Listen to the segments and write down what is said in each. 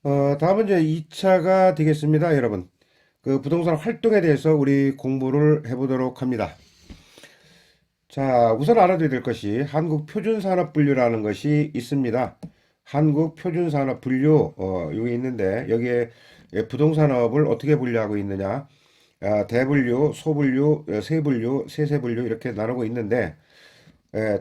다음은 이제 2차가 되겠습니다, 여러분. 그 부동산 활동에 대해서 우리 공부를 해보도록 합니다. 자, 우선 알아둬야 될 것이 한국표준산업분류라는 것이 있습니다. 한국표준산업분류, 여기 있는데, 여기에 부동산업을 어떻게 분류하고 있느냐. 대분류, 소분류, 세분류, 세세분류 이렇게 나누고 있는데,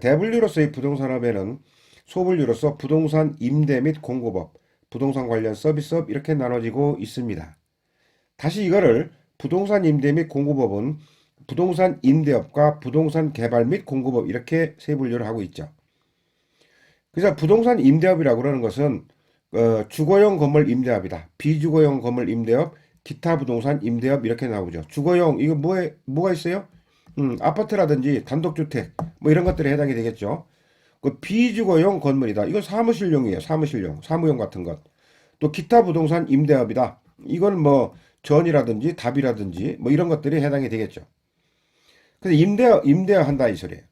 대분류로서의 부동산업에는 소분류로서 부동산 임대 및 공급업, 부동산 관련 서비스업 이렇게 나눠지고 있습니다. 다시 이거를 부동산 임대 및 공급업은 부동산 임대업과 부동산 개발 및 공급업 이렇게 세 분류를 하고 있죠. 그래서 부동산 임대업이라고 그러는 것은 주거용 건물 임대업이다. 비주거용 건물 임대업, 기타 부동산 임대업 이렇게 나오죠. 주거용 이거 뭐가 있어요? 아파트라든지 단독주택 뭐 이런 것들에 해당이 되겠죠. 그 비주거용 건물이다. 이건 사무실용이에요. 사무실용, 사무용 같은 것. 또 기타 부동산 임대업이다. 이건 뭐 전이라든지 답이라든지 뭐 이런 것들이 해당이 되겠죠. 그래서 임대한다 이 소리예요.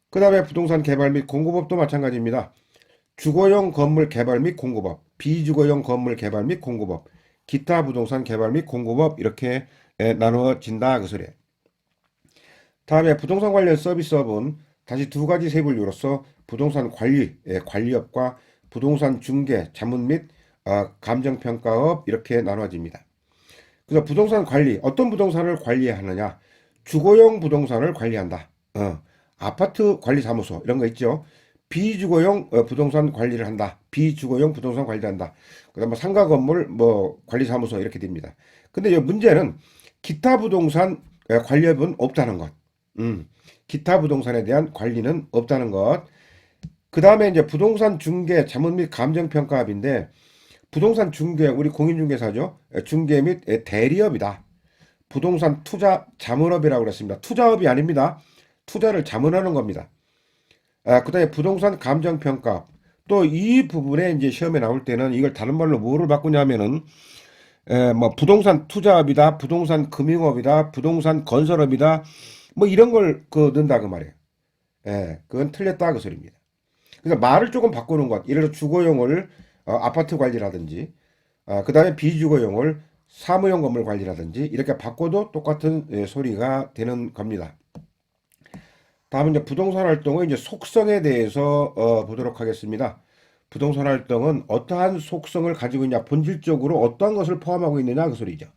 그 다음에 부동산 개발 및 공급업도 마찬가지입니다. 주거용 건물 개발 및 공급업, 비주거용 건물 개발 및 공급업, 기타 부동산 개발 및 공급업 이렇게 나누어진다 그 소리예요. 다음에 부동산 관련 서비스업은 다시 두 가지 세분류로서 부동산 관리, 관리업과 부동산 중개, 자문 및 감정평가업 이렇게 나눠집니다. 그래서 부동산 관리, 어떤 부동산을 관리하느냐? 주거용 부동산을 관리한다. 아파트 관리사무소 이런 거 있죠. 비주거용 부동산 관리를 한다. 비주거용 부동산 관리를 한다. 그다음 뭐 상가 건물 뭐 관리사무소 이렇게 됩니다. 근데 이 문제는 기타 부동산 관리업은 없다는 것. 기타 부동산에 대한 관리는 없다는 것. 그 다음에 이제 부동산 중개, 자문 및 감정평가업인데 부동산 중개, 우리 공인중개사죠. 중개 및 대리업이다. 부동산 투자 자문업이라고 그랬습니다. 투자업이 아닙니다. 투자를 자문하는 겁니다. 그다음에 부동산 감정평가. 또 이 부분에 이제 시험에 나올 때는 이걸 다른 말로 뭐를 바꾸냐면은 뭐 부동산 투자업이다, 부동산 금융업이다, 부동산 건설업이다, 뭐 이런 걸 넣는다 그 말이에요. 그건 틀렸다 그 소리입니다. 그래서 말을 조금 바꾸는 것. 예를 들어 주거용을 아파트 관리라든지, 그 다음에 비주거용을 사무용 건물 관리라든지 이렇게 바꿔도 똑같은 소리가 되는 겁니다. 다음은 이제 부동산 활동의 이제 속성에 대해서 보도록 하겠습니다. 부동산 활동은 어떠한 속성을 가지고 있냐, 본질적으로 어떠한 것을 포함하고 있느냐 그 소리죠.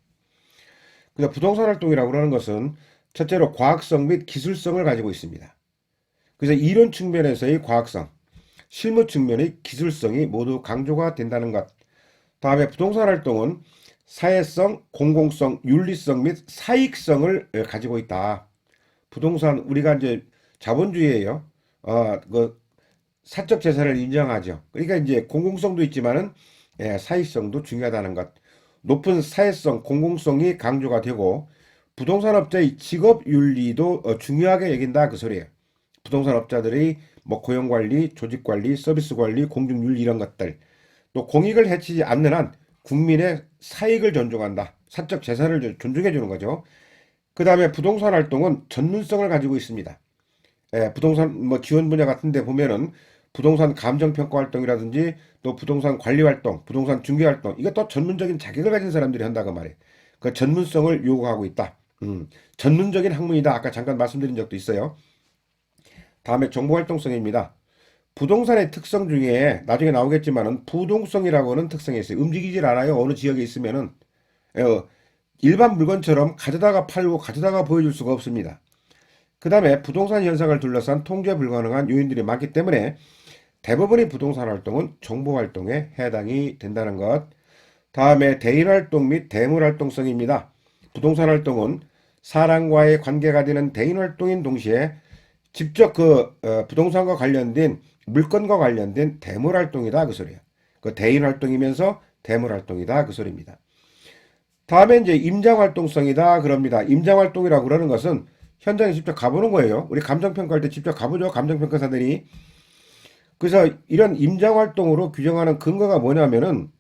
그래서 부동산 활동이라고 하는 것은 첫째로 과학성 및 기술성을 가지고 있습니다. 그래서 이론 측면에서의 과학성, 실무 측면의 기술성이 모두 강조가 된다는 것. 다음에 부동산 활동은 사회성, 공공성, 윤리성 및 사익성을 가지고 있다. 부동산 우리가 이제 자본주의예요. 그 사적 재산을 인정하죠. 그러니까 이제 공공성도 있지만은 사익성도 중요하다는 것. 높은 사회성, 공공성이 강조가 되고 부동산업자의 직업 윤리도 중요하게 여긴다 그 소리예요. 부동산업자들의 뭐 고용관리, 조직관리, 서비스관리, 공중윤리 이런 것들. 또 공익을 해치지 않는 한 국민의 사익을 존중한다. 사적 재산을 존중해 주는 거죠. 그 다음에 부동산 활동은 전문성을 가지고 있습니다. 부동산 뭐 지원 분야 같은 데 보면은 부동산 감정평가 활동이라든지 또 부동산 관리 활동, 부동산 중개 활동 이것도 전문적인 자격을 가진 사람들이 한다고 말해. 그 전문성을 요구하고 있다. 전문적인 학문이다. 아까 잠깐 말씀드린 적도 있어요. 다음에 정보 활동성입니다. 부동산의 특성 중에 나중에 나오겠지만은 부동성이라고 하는 특성이 있어요. 움직이질 않아요. 어느 지역에 있으면은 일반 물건처럼 가져다가 팔고 가져다가 보여줄 수가 없습니다. 그 다음에 부동산 현상을 둘러싼 통제 불가능한 요인들이 많기 때문에 대부분의 부동산 활동은 정보 활동에 해당이 된다는 것. 다음에 대인 활동 및 대물 활동성입니다. 부동산 활동은 사람과의 관계가 되는 대인 활동인 동시에 직접 부동산과 관련된 물건과 관련된 대물 활동이다 그 소리야. 그 대인 활동이면서 대물 활동이다 그 소리입니다. 다음에 이제 임장 활동성이다 그럽니다. 임장 활동이라고 그러는 것은 현장에 직접 가보는 거예요. 우리 감정평가할 때 직접 가보죠. 감정평가사들이. 그래서 이런 임장 활동으로 규정하는 근거가 뭐냐면은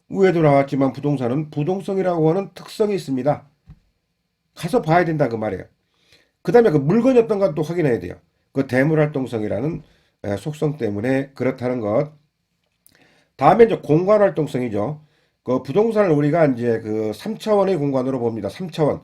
위에도 나왔지만 부동산은 부동성이라고 하는 특성이 있습니다. 가서 봐야 된다 그 말이에요. 그 다음에 그 물건이 어떤 것도 확인해야 돼요. 그 대물 활동성이라는 속성 때문에 그렇다는 것. 다음에 이제 공간 활동성이죠. 그 부동산을 우리가 이제 그 3차원의 공간으로 봅니다. 3차원.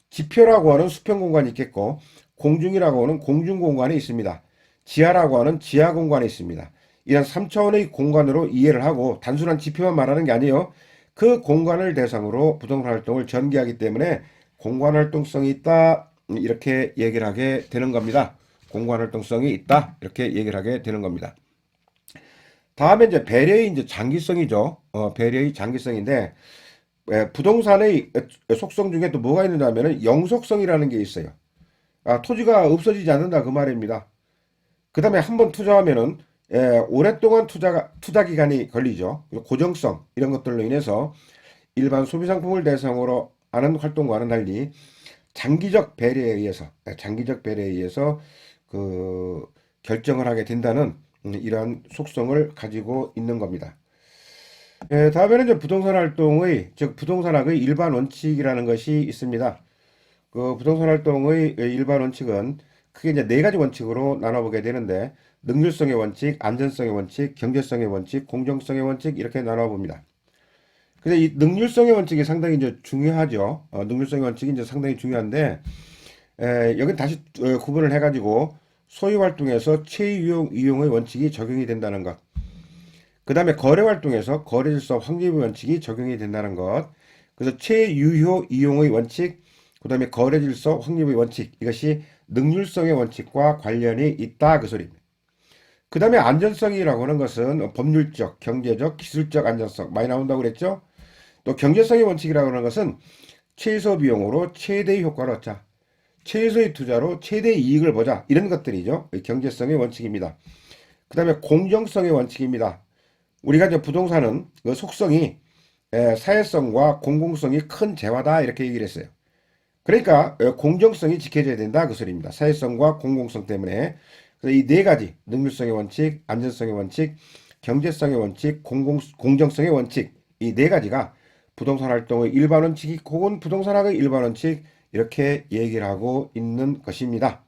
지표라고 하는 수평 공간이 있겠고, 공중이라고 하는 공중 공간이 있습니다. 지하라고 하는 지하 공간이 있습니다. 이런 3차원의 공간으로 이해를 하고 단순한 지표만 말하는 게 아니에요. 그 공간을 대상으로 부동산 활동을 전개하기 때문에 공간 활동성이 있다. 이렇게 얘기를 하게 되는 겁니다. 공간 활동성이 있다. 이렇게 얘기를 하게 되는 겁니다. 다음에 이제 배려의 이제 장기성이죠. 배려의 장기성인데 부동산의 속성 중에 또 뭐가 있느냐면은 영속성이라는 게 있어요. 토지가 없어지지 않는다 그 말입니다. 그 다음에 한번 투자하면은 오랫동안 투자 기간이 걸리죠. 고정성 이런 것들로 인해서 일반 소비 상품을 대상으로 하는 활동과는 달리 장기적 배려에 의해서 그 결정을 하게 된다는 이러한 속성을 가지고 있는 겁니다. 다음에는 이제 부동산 활동의 즉 부동산학의 일반 원칙이라는 것이 있습니다. 그 부동산 활동의 일반 원칙은 크게 이제 네 가지 원칙으로 나눠보게 되는데 능률성의 원칙, 안전성의 원칙, 경제성의 원칙, 공정성의 원칙 이렇게 나눠봅니다. 근데 이 능률성의 원칙이 상당히 이제 중요하죠. 능률성의 원칙이 이제 상당히 중요한데 여기 다시 구분을 해가지고 소유 활동에서 최이용의 원칙이 적용이 된다는 것. 그 다음에 거래 활동에서 거래질서 확립의 원칙이 적용이 된다는 것. 그래서 최유효 이용의 원칙, 그 다음에 거래질서 확립의 원칙. 이것이 능률성의 원칙과 관련이 있다. 그 소리입니다. 그 다음에 안전성이라고 하는 것은 법률적, 경제적, 기술적 안전성 많이 나온다고 그랬죠. 또 경제성의 원칙이라고 하는 것은 최소 비용으로 최대의 효과를 얻자. 최소의 투자로 최대의 이익을 보자. 이런 것들이죠. 경제성의 원칙입니다. 그 다음에 공정성의 원칙입니다. 우리가 이제 부동산은 그 속성이 사회성과 공공성이 큰 재화다 이렇게 얘기를 했어요. 그러니까 공정성이 지켜져야 된다 그 소리입니다. 사회성과 공공성 때문에. 그래서 이 네 가지 능률성의 원칙, 안전성의 원칙, 경제성의 원칙, 공정성의 원칙 이 네 가지가 부동산 활동의 일반 원칙이 혹은 부동산학의 일반 원칙 이렇게 얘기를 하고 있는 것입니다.